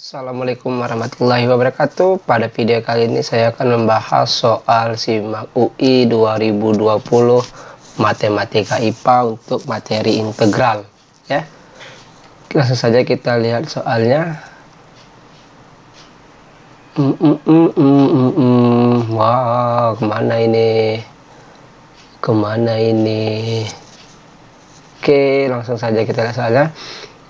Assalamualaikum warahmatullahi wabarakatuh. Pada video kali ini saya akan membahas soal SIMAK UI 2020 Matematika IPA untuk materi integral ya. Langsung saja kita lihat soalnya. Wah, kemana ini? Oke, langsung saja kita lihat soalnya.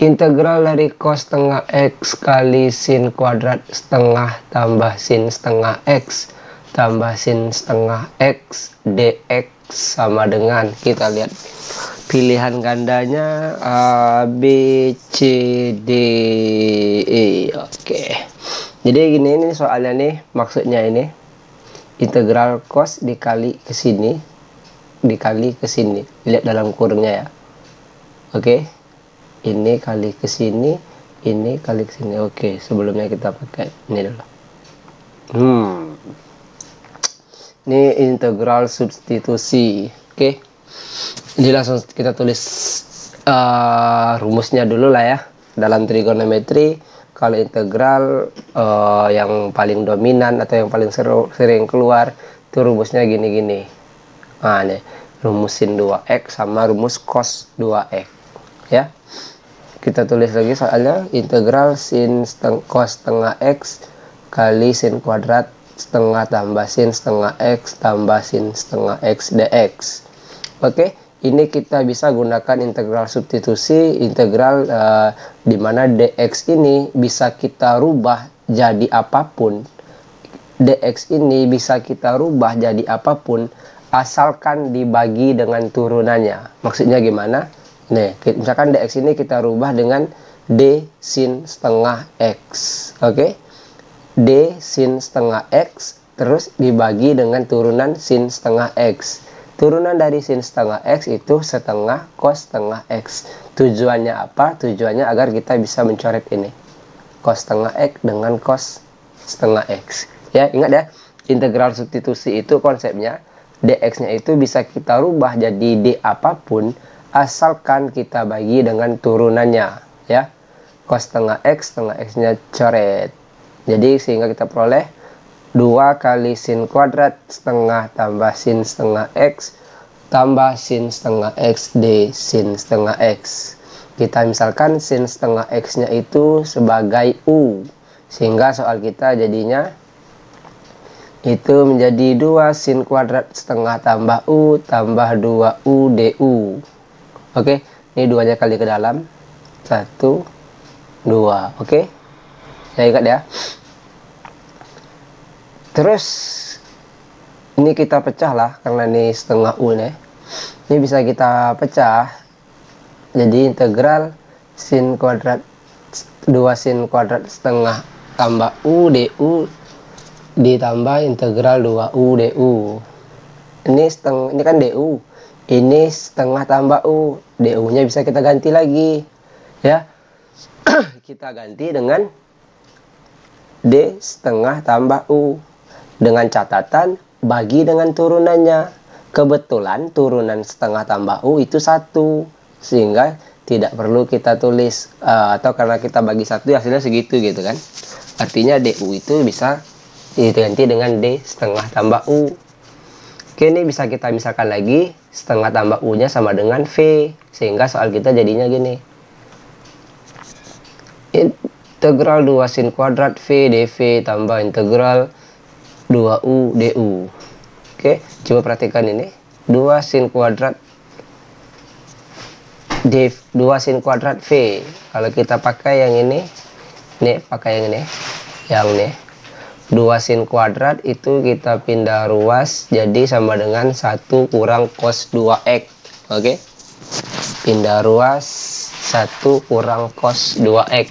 Integral dari cos setengah X kali sin kuadrat setengah tambah sin setengah X tambah sin setengah X dx sama dengan, kita lihat pilihan gandanya A, B, C, D, E. Oke, jadi gini, ini soalnya nih, maksudnya ini integral cos dikali ke sini dikali ke sini, lihat dalam kurungnya ya. Oke, ini kali ke sini, ini kali ke sini. Oke, sebelumnya kita pakai ini dulu. Ini integral substitusi. Oke, jadi langsung kita tulis rumusnya dulu lah ya. Dalam trigonometri, kalau integral yang paling dominan atau yang paling sering keluar itu rumusnya gini-gini. Nah, nih rumus sin 2x sama rumus cos 2x ya. Kita tulis lagi soalnya, integral sin cos setengah X kali sin kuadrat setengah tambah sin setengah X tambah sin setengah X dx. Oke, ini kita bisa gunakan integral substitusi, integral dimana dx ini bisa kita rubah jadi apapun. Dx ini bisa kita rubah jadi apapun asalkan dibagi dengan turunannya. Maksudnya gimana? Nih, misalkan dx ini kita rubah dengan d sin setengah x. Oke, d sin setengah x terus dibagi dengan turunan sin setengah x. Turunan dari sin setengah x itu setengah cos setengah x. Tujuannya apa? Tujuannya agar kita bisa mencoret ini, cos setengah x dengan cos setengah x ya. Ingat ya, integral substitusi itu konsepnya dx-nya itu bisa kita rubah jadi d apapun asalkan kita bagi dengan turunannya ya. Cos setengah x-nya coret. Jadi sehingga kita peroleh 2 kali sin kuadrat setengah tambah sin setengah x tambah sin setengah x d sin setengah x. Kita misalkan sin setengah x-nya itu sebagai u, sehingga soal kita jadinya itu menjadi 2 sin kuadrat setengah tambah u tambah 2u du. Oke, ini 2-nya kali ke dalam, 1, 2. Oke, ya ingat ya. Terus ini kita pecah lah, karena ini setengah u nih. Ini bisa kita pecah jadi integral sin kuadrat 2 sin kuadrat setengah tambah u du ditambah integral 2u du. Ini kan du, ini setengah tambah u, du-nya bisa kita ganti lagi ya. Kita ganti dengan d setengah tambah u, dengan catatan bagi dengan turunannya. Kebetulan turunan setengah tambah u itu 1, sehingga tidak perlu kita tulis atau karena kita bagi 1 hasilnya segitu gitu kan. Artinya du itu bisa diganti dengan d setengah tambah u. Oke, ini bisa kita misalkan lagi, setengah tambah u nya sama dengan v, sehingga soal kita jadinya gini, integral 2 sin kuadrat v dv tambah integral 2u du. Oke, coba perhatikan ini, 2 sin kuadrat 2 sin kuadrat v. Kalau kita pakai yang ini pakai yang ini, 2 sin kuadrat itu kita pindah ruas jadi sama dengan 1 kurang cos 2x. Oke, pindah ruas 1 kurang cos 2x.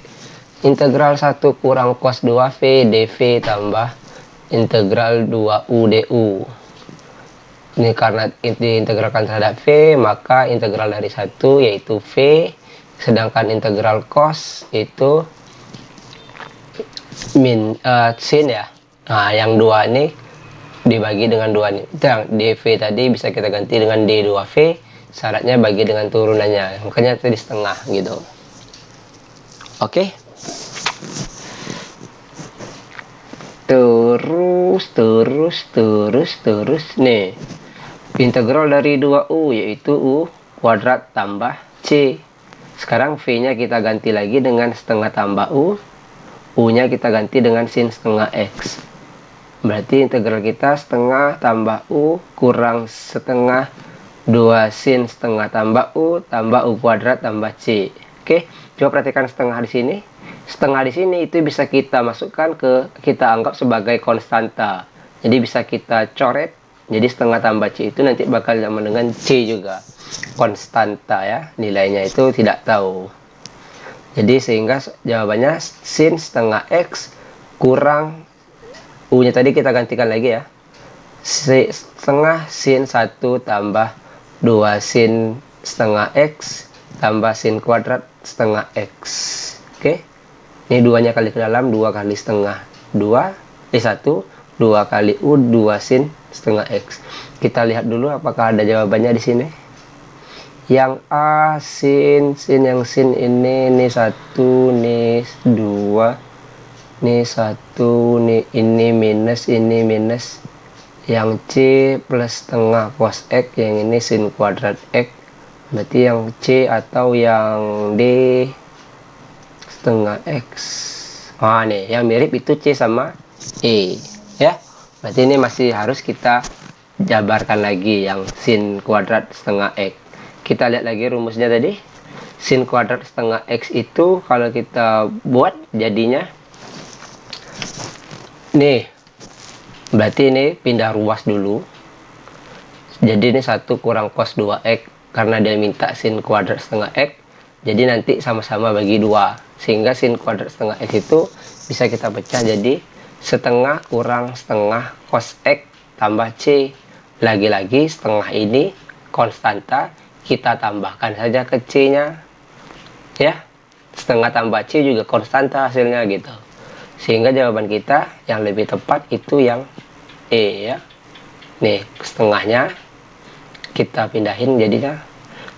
Integral 1 kurang cos 2v dv tambah integral 2u du. Ini karena diintegralkan terhadap v, maka integral dari 1 yaitu v, sedangkan integral cos itu sin ya. Nah, yang 2 ini dibagi dengan 2 nih. Yang dv tadi bisa kita ganti dengan d2v, syaratnya bagi dengan turunannya, makanya tadi setengah gitu. Oke, terus nih. Integral dari 2U yaitu U kuadrat tambah C. Sekarang V-nya kita ganti lagi dengan setengah tambah U. U-nya kita ganti dengan sin setengah X. Berarti integral kita setengah tambah U kurang setengah 2 sin setengah tambah U tambah U kuadrat tambah C. Oke, coba perhatikan setengah di sini. Setengah di sini itu bisa kita masukkan kita anggap sebagai konstanta. Jadi bisa kita coret. Jadi setengah tambah C itu nanti bakal sama dengan C juga. Konstanta ya, nilainya itu tidak tahu. Jadi sehingga jawabannya sin setengah X kurang U-nya tadi kita gantikan lagi ya. Setengah sin 1 tambah 2 sin setengah X tambah sin kuadrat setengah X. Oke. Ini 2-nya kali ke dalam, 2 kali setengah. 1, 2 kali U, 2 sin setengah X. Kita lihat dulu apakah ada jawabannya di sini. Yang A, sin yang sin ini 1, ini 2, ini 1, ini minus. Yang C plus setengah cos X, yang ini sin kuadrat X. Berarti yang C atau yang D setengah X. Nah nih, yang mirip itu C sama E ya. Berarti ini masih harus kita jabarkan lagi yang sin kuadrat setengah X. Kita lihat lagi rumusnya tadi. Sin kuadrat setengah X itu kalau kita buat jadinya nih, berarti ini pindah ruas dulu. Jadi ini 1 kurang cos 2X, karena dia minta sin kuadrat setengah X. Jadi nanti sama-sama bagi 2. Sehingga sin kuadrat setengah X itu bisa kita pecah jadi setengah kurang setengah cos X tambah C. Lagi-lagi setengah ini konstanta, kita tambahkan saja ke C-nya. Ya, setengah tambah C juga konstanta hasilnya gitu. Sehingga jawaban kita yang lebih tepat itu yang E ya. Nih, setengahnya kita pindahin jadinya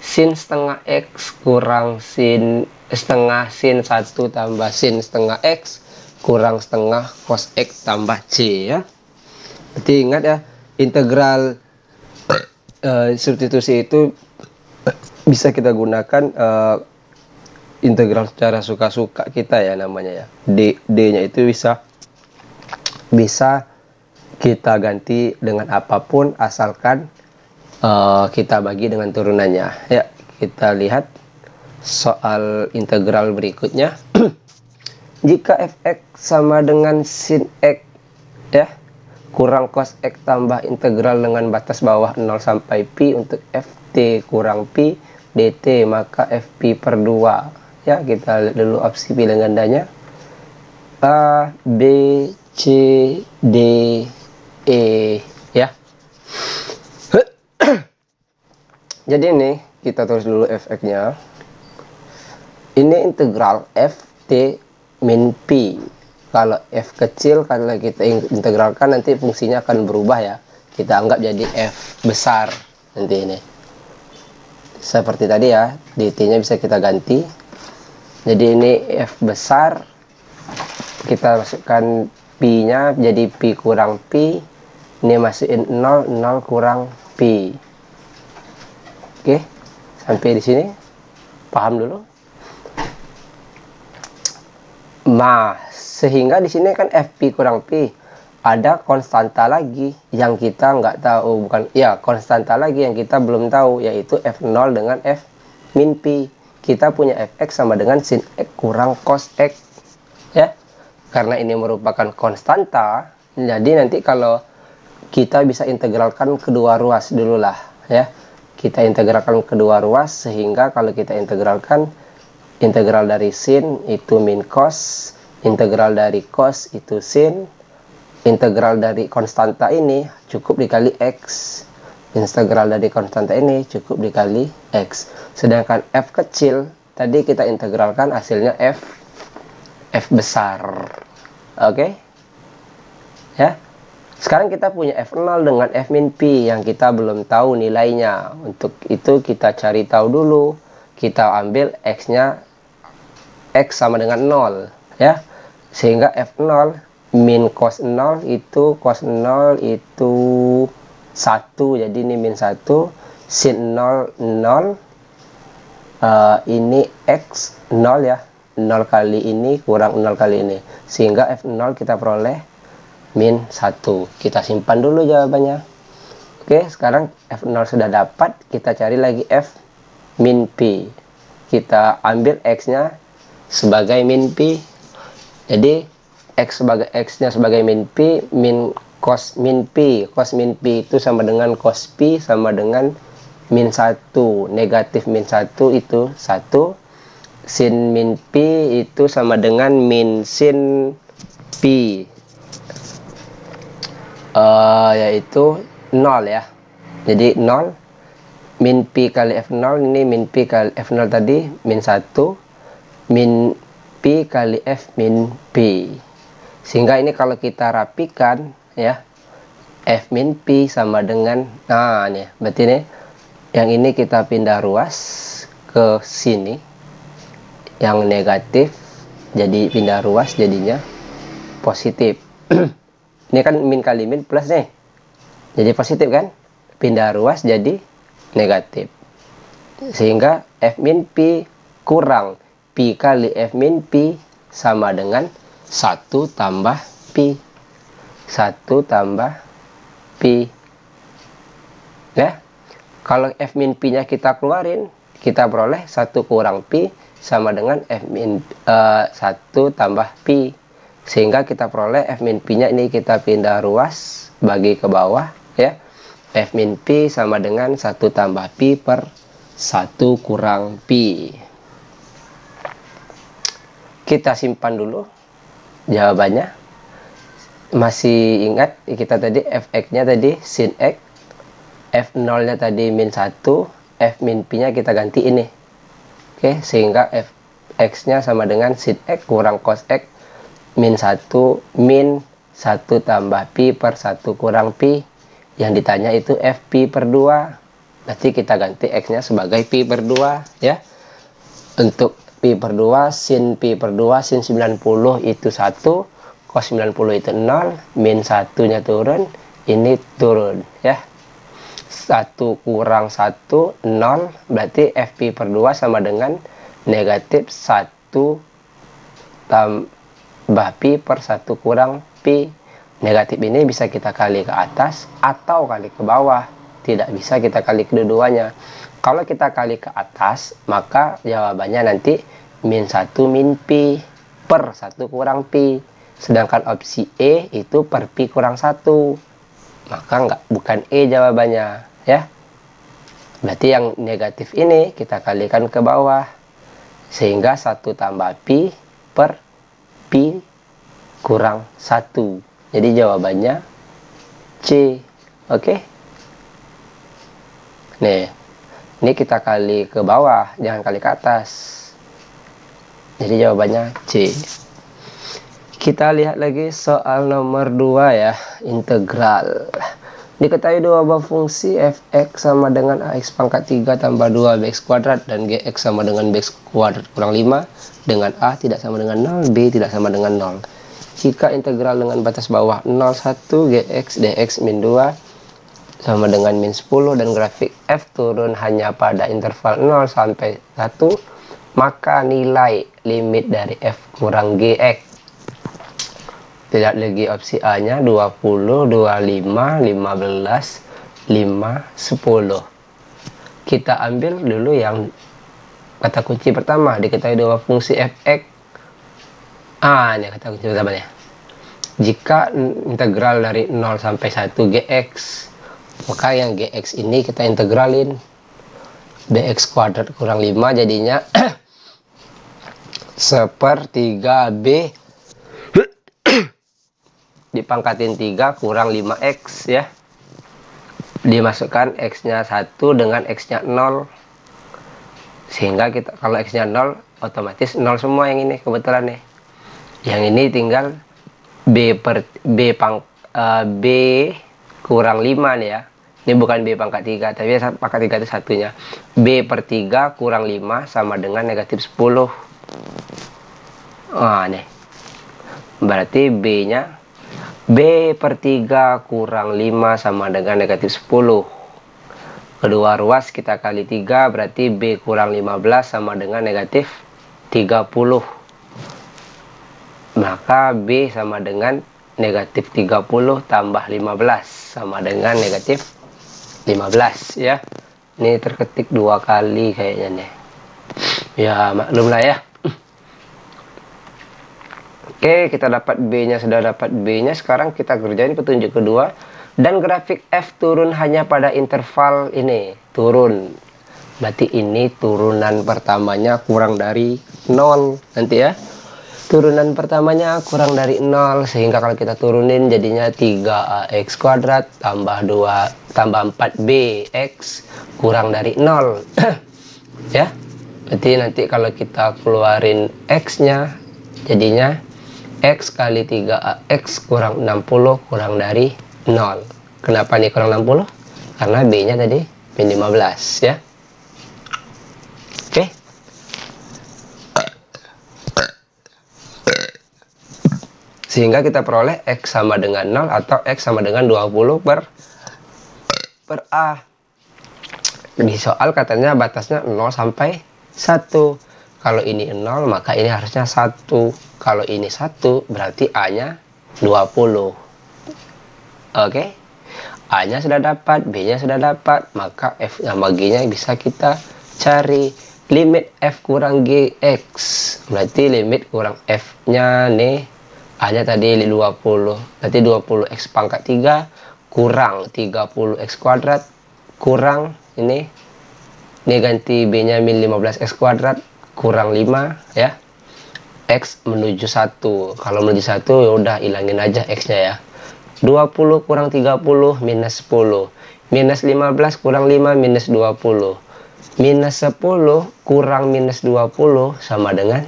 sin setengah X kurang sin setengah sin 1 tambah sin setengah X kurang setengah cos X tambah C ya. Berarti ingat ya, integral substitusi itu bisa kita gunakan integral secara suka-suka kita ya namanya ya. D-nya itu bisa kita ganti dengan apapun asalkan kita bagi dengan turunannya ya. Kita lihat soal integral berikutnya. Jika fx sama dengan sin x ya kurang cos x tambah integral dengan batas bawah 0 sampai pi untuk ft kurang pi dt, maka fp per 2 ya. Kita lihat dulu opsi pilihan gandanya A, B, C, D, E ya. Jadi ini kita tulis dulu fx-nya. Ini integral ft min pi. Kalau f kecil, kalau kita integralkan nanti fungsinya akan berubah ya. Kita anggap jadi f besar nanti ini. Seperti tadi ya, dt-nya bisa kita ganti. Jadi ini f besar. Kita masukkan pi-nya jadi pi kurang pi. Ini masukin 0, 0 kurang pi. Oke, sampai di sini paham dulu. Nah, sehingga di sini kan fp kurang pi ada konstanta lagi yang kita nggak tahu, bukan ya, konstanta lagi yang kita belum tahu, yaitu f0 dengan f min pi. Kita punya fx sama dengan sin x kurang cos x ya. Karena ini merupakan konstanta, jadi nanti kalau kita bisa integralkan kedua ruas dulu lah ya. Kita integralkan kedua ruas, sehingga kalau kita integralkan, integral dari sin itu min cos, integral dari cos itu sin, integral dari konstanta ini cukup dikali x, integral dari konstanta ini cukup dikali x. Sedangkan f kecil tadi kita integralkan, hasilnya f besar. Oke ya. Sekarang kita punya f0 dengan f min pi yang kita belum tahu nilainya. Untuk itu kita cari tahu dulu. Kita ambil x-nya, x sama dengan 0 ya. Sehingga f0 min cos 0 itu cos 0 itu 1, jadi ini min 1, sin 0 0, ini x 0 ya, 0 kali ini kurang 0 kali ini, sehingga F0 kita peroleh min 1. Kita simpan dulu jawabannya. Oke, sekarang F0 sudah dapat, kita cari lagi F min P. Kita ambil X-nya sebagai min P. Jadi X-nya sebagai min P, min cos min P. Cos min P itu sama dengan cos P sama dengan min 1. Negatif min 1 itu 1. Sin min P itu sama dengan min sin P. Yaitu 0 ya. Jadi 0 min P kali F0, ini min P kali F0 tadi min 1, min P kali F min P. Sehingga ini kalau kita rapikan ya, F min P sama dengan, nah nih berarti nih yang ini kita pindah ruas ke sini, yang negatif jadi pindah ruas jadinya positif. Ini kan min kali min plus nih, jadi positif kan, pindah ruas jadi negatif, sehingga F min P kurang P kali F min P sama dengan 1 tambah P. 1 tambah P ya. Kalau F min P nya kita keluarin, kita peroleh 1 kurang P sama dengan F min 1 tambah P, sehingga kita peroleh F min P nya ini kita pindah ruas bagi ke bawah ya. F min P sama dengan 1 tambah P per 1 kurang P. Kita simpan dulu jawabannya. Masih ingat kita tadi Fx nya tadi sin X, F0 nya tadi min 1, F min P nya kita ganti ini. Oke, sehingga Fx nya sama dengan sin X kurang cos X min 1 tambah P per 1 kurang P. Yang ditanya itu Fp per 2. Nanti kita ganti X nya sebagai P per 2 ya. Untuk P per 2, sin P per 2, sin 90 itu 1, cos 90 itu 0, min 1 nya turun, ini turun ya. 1 kurang 1, 0, berarti Fp per 2 sama dengan negatif 1 tambah P per 1 kurang P. Negatif ini bisa kita kali ke atas atau kali ke bawah, tidak bisa kita kali kedua-duanya. Kalau kita kali ke atas, maka jawabannya nanti min 1 min P per 1 kurang P. Sedangkan opsi E itu per P kurang 1. Maka bukan E jawabannya ya. Berarti yang negatif ini kita kalikan ke bawah, sehingga 1 tambah P per P kurang 1. Jadi jawabannya C. Oke. Nih, ini kita kali ke bawah, jangan kali ke atas. Jadi jawabannya C. Kita lihat lagi soal nomor 2 ya, integral. Diketahui dua buah fungsi fx sama dengan ax pangkat 3 tambah 2bx kuadrat dan gx sama dengan bx kuadrat kurang 5 dengan a tidak sama dengan 0, b tidak sama dengan 0. Jika integral dengan batas bawah 0, 1 gx dx min 2 sama dengan min 10 dan grafik f turun hanya pada interval 0 sampai 1, maka nilai limit dari f kurang gx. Tidak lagi opsi A nya 20, 25, 15, 5, 10. Kita ambil dulu yang kata kunci pertama. Diketahui dua fungsi fx. Ini kata kunci pertamanya. Jika integral dari 0 sampai 1 gx, maka yang gx ini kita integralin. Bx kuadrat kurang 5 jadinya sepertiga b dipangkatin 3 kurang 5x ya. Dimasukkan x nya 1 dengan x nya 0, sehingga kita kalau x nya 0 otomatis 0 semua yang ini kebetulan nih. Yang ini tinggal b kurang 5 nih ya. Ini bukan b pangkat 3, tapi pangkat 3 itu satunya. B per 3 kurang 5 sama dengan negatif 10. Nih berarti b nya B per 3 kurang 5 sama dengan negatif 10. Kedua ruas kita kali 3, berarti B kurang 15 sama dengan negatif 30. Maka B sama dengan negatif 30 tambah 15 sama dengan negatif 15 ya. Ini terketik 2 kali kayaknya nih. Ya maklum lah ya. Oke, kita dapat B-nya, sudah dapat B-nya. Sekarang kita kerjain petunjuk kedua. Dan grafik F turun hanya pada interval ini. Turun. Berarti ini turunan pertamanya kurang dari 0. Nanti ya. Turunan pertamanya kurang dari 0. Sehingga kalau kita turunin jadinya 3ax kuadrat tambah 2 tambah 4bx kurang dari 0. Ya. Berarti nanti kalau kita keluarin x-nya jadinya x kali 3ax kurang 60 kurang dari 0. Kenapa nih kurang 60? Karena B-nya tadi min 15 ya. Oke. Sehingga kita peroleh x sama dengan 0 atau x sama dengan 20 per A. Di soal katanya batasnya 0 sampai 1. Kalau ini 0 maka ini harusnya 1. Kalau ini 1 berarti A-nya 20. Oke. A-nya sudah dapat, B-nya sudah dapat, maka F sama G-nya bisa kita cari. Limit F kurang GX. Berarti limit kurang F-nya nih, A-nya tadi 20. Berarti 20x pangkat 3 kurang 30x kuadrat kurang ini ganti B-nya min 15x kuadrat kurang 5 ya. X menuju 1. Kalau menuju 1 ya udah hilangin aja X-nya ya. 20 kurang 30 minus 10. Minus 15 kurang 5 minus 20. Minus 10 kurang minus 20 sama dengan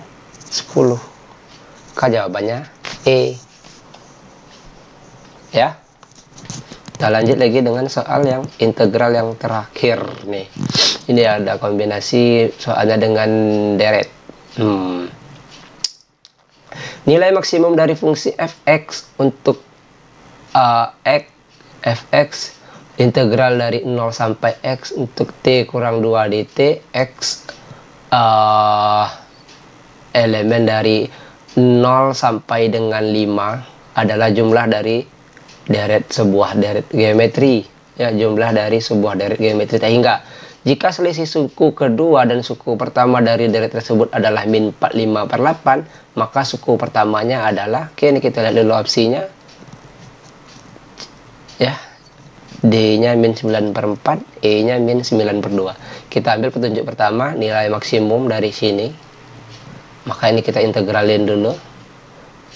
10. Maka jawabannya E. Ya. Kita lanjut lagi dengan soal yang integral yang terakhir nih. Ini ada kombinasi soalnya dengan deret. Nilai maksimum dari fungsi fx untuk x fx integral dari 0 sampai x untuk t kurang 2 dt x elemen dari 0 sampai dengan 5 adalah jumlah dari sebuah deret geometri ya, jumlah dari sebuah deret geometri. Sehingga jika selisih suku kedua dan suku pertama dari deret tersebut adalah min 45 per 8, maka suku pertamanya adalah, oke ini kita lihat dulu opsinya ya, D-nya min 9 per 4, E-nya min 9 per 2. Kita ambil petunjuk pertama, nilai maksimum dari sini. Maka ini kita integralin dulu.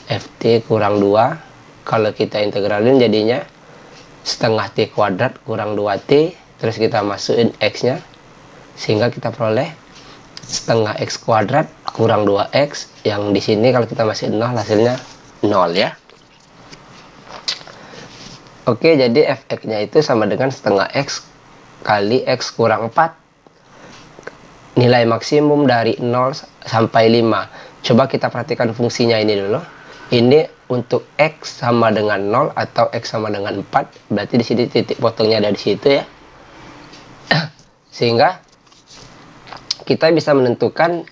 Ft kurang 2. Kalau kita integralin jadinya setengah T kuadrat kurang 2T. Terus kita masukin X-nya. Sehingga kita peroleh setengah X kuadrat kurang 2X. Yang di sini kalau kita masukin 0 hasilnya 0 ya. Oke, jadi fx-nya itu sama dengan setengah X kali X kurang 4. Nilai maksimum dari 0 sampai 5. Coba kita perhatikan fungsinya ini dulu. Ini untuk X sama dengan 0 atau X sama dengan 4. Berarti di sini titik potongnya ada di situ ya. Sehingga kita bisa menentukan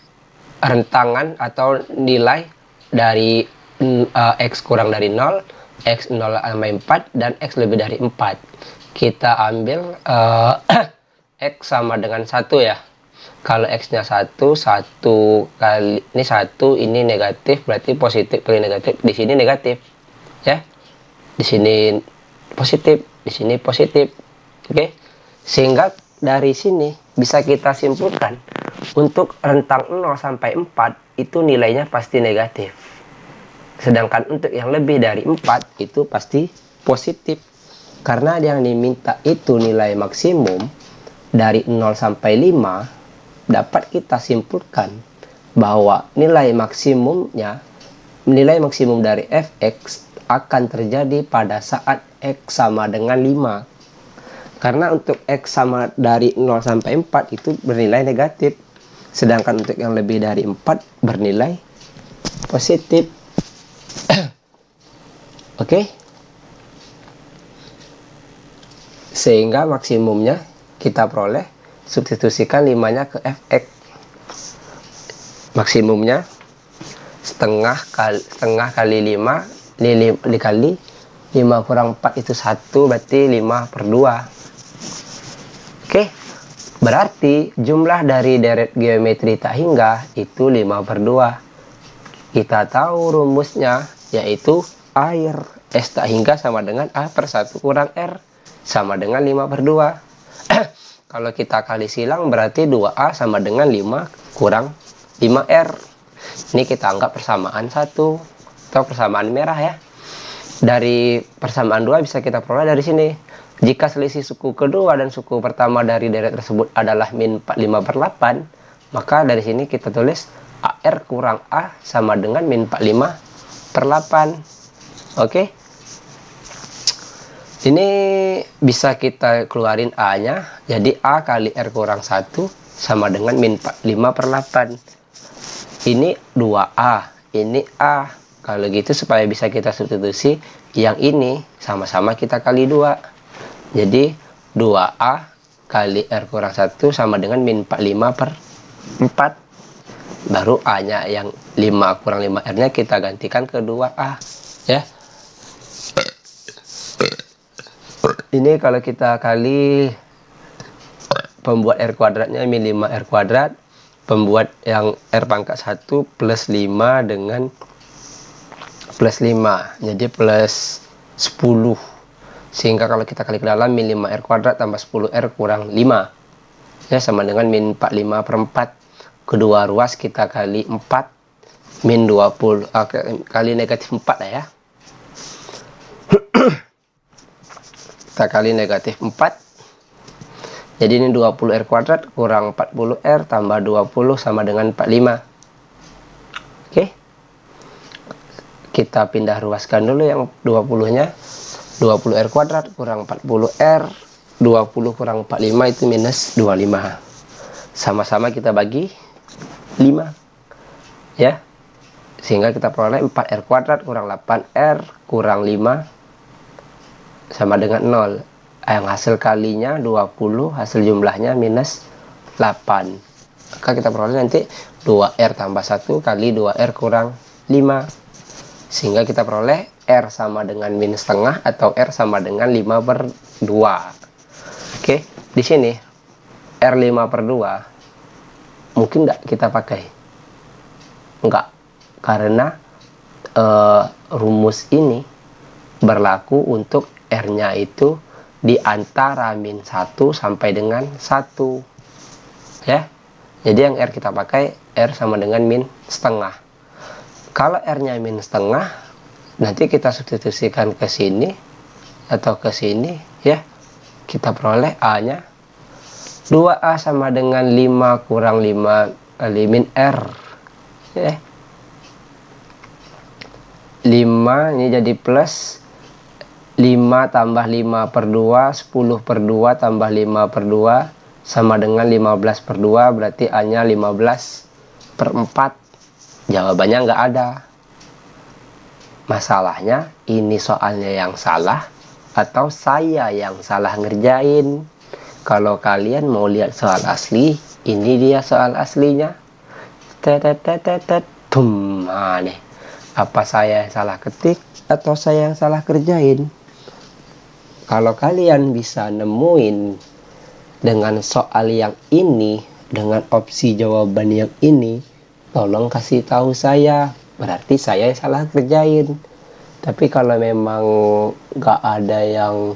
rentangan atau nilai dari X kurang dari 0, X 0 sampai 4, dan X lebih dari 4. Kita ambil X sama dengan 1 ya. Kalau X-nya 1 kali ini 1, ini negatif, berarti positif kali negatif. Di sini negatif ya. Di sini positif, di sini positif. Oke. Sehingga dari sini bisa kita simpulkan untuk rentang 0 sampai 4 itu nilainya pasti negatif. Sedangkan untuk yang lebih dari 4 itu pasti positif. Karena yang diminta itu nilai maksimum dari 0 sampai 5, dapat kita simpulkan bahwa nilai maksimum dari fx akan terjadi pada saat x sama dengan 5. Karena untuk x sama dari 0 sampai 4 itu bernilai negatif. Sedangkan untuk yang lebih dari 4 bernilai positif. Oke. Sehingga maksimumnya kita peroleh, substitusikan 5-nya ke fx. Maksimumnya setengah kali 5 dikali 5 kurang 4 itu 1, berarti 5/2. Oke, berarti jumlah dari deret geometri tak hingga itu 5/2. Kita tahu rumusnya, yaitu air S tak hingga sama dengan A/1 kurang R, sama dengan 5/2. Kalau kita kali silang berarti 2A sama dengan 5 kurang 5R. Ini kita anggap persamaan 1 atau persamaan merah ya. Dari persamaan 2 bisa kita peroleh dari sini. Jika selisih suku kedua dan suku pertama dari deret tersebut adalah min 45/8, maka dari sini kita tulis AR kurang A sama dengan min 45/8. Oke. Ini bisa kita keluarin A-nya. Jadi A kali R kurang 1 sama dengan min 45/8. Ini 2A, ini A. Kalau gitu supaya bisa kita substitusi, yang ini sama-sama kita kali 2. Jadi 2A kali R kurang 1 sama dengan min 45/4. Baru A-nya yang 5 kurang 5R-nya kita gantikan ke 2A. Ya. Ini kalau kita kali pembuat R kuadratnya min 5R kuadrat. Pembuat yang R pangkat 1 plus 5 dengan plus 5. Jadi plus 10. Sehingga kalau kita kali ke dalam min 5R kuadrat tambah 10R kurang 5. Ya, sama dengan min 45/4. Kedua ruas kita kali 4. Min 20. Kali negatif 4 ya. Kita kali negatif 4. Jadi ini 20R kuadrat kurang 40R tambah 20 sama dengan 45. Oke. Kita pindah ruaskan dulu yang 20-nya. 20R kuadrat kurang 40R, 20 kurang 45 itu minus 25. Sama-sama kita bagi 5. Ya. Sehingga kita peroleh 4R kuadrat kurang 8R kurang 5 sama dengan 0. Yang hasil kalinya 20, hasil jumlahnya minus 8. Maka kita peroleh nanti 2R tambah 1 kali 2R kurang 5. Sehingga kita peroleh R sama dengan min setengah atau R sama dengan 5/2. Oke, di sini R 5/2 mungkin nggak kita pakai? Enggak, karena rumus ini berlaku untuk R-nya itu di antara min 1 sampai dengan 1. Ya, jadi yang R kita pakai R sama dengan min setengah. Kalau R-nya min setengah, nanti kita substitusikan ke sini atau ke sini ya. Kita peroleh A-nya 2A sama dengan 5 kurang 5 kali min R. Ya. 5 ini jadi plus 5 tambah 5/2, 10/2 tambah 5/2 sama dengan 15/2, berarti A-nya 15/4. Jawabannya nggak ada. Masalahnya ini soalnya yang salah atau saya yang salah ngerjain. Kalau kalian mau lihat soal asli, ini dia soal aslinya. Nah nih, apa saya yang salah ketik atau saya yang salah kerjain? Kalau kalian bisa nemuin dengan soal yang ini, dengan opsi jawaban yang ini, tolong kasih tahu saya. Berarti saya yang salah kerjain. Tapi kalau memang nggak ada yang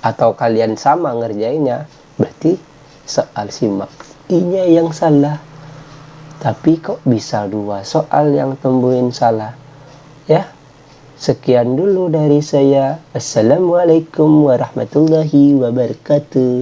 atau kalian sama ngerjainnya, berarti soal simak I-nya yang salah. Tapi kok bisa 2 soal yang tembuin salah? Ya, sekian dulu dari saya. Assalamualaikum warahmatullahi wabarakatuh.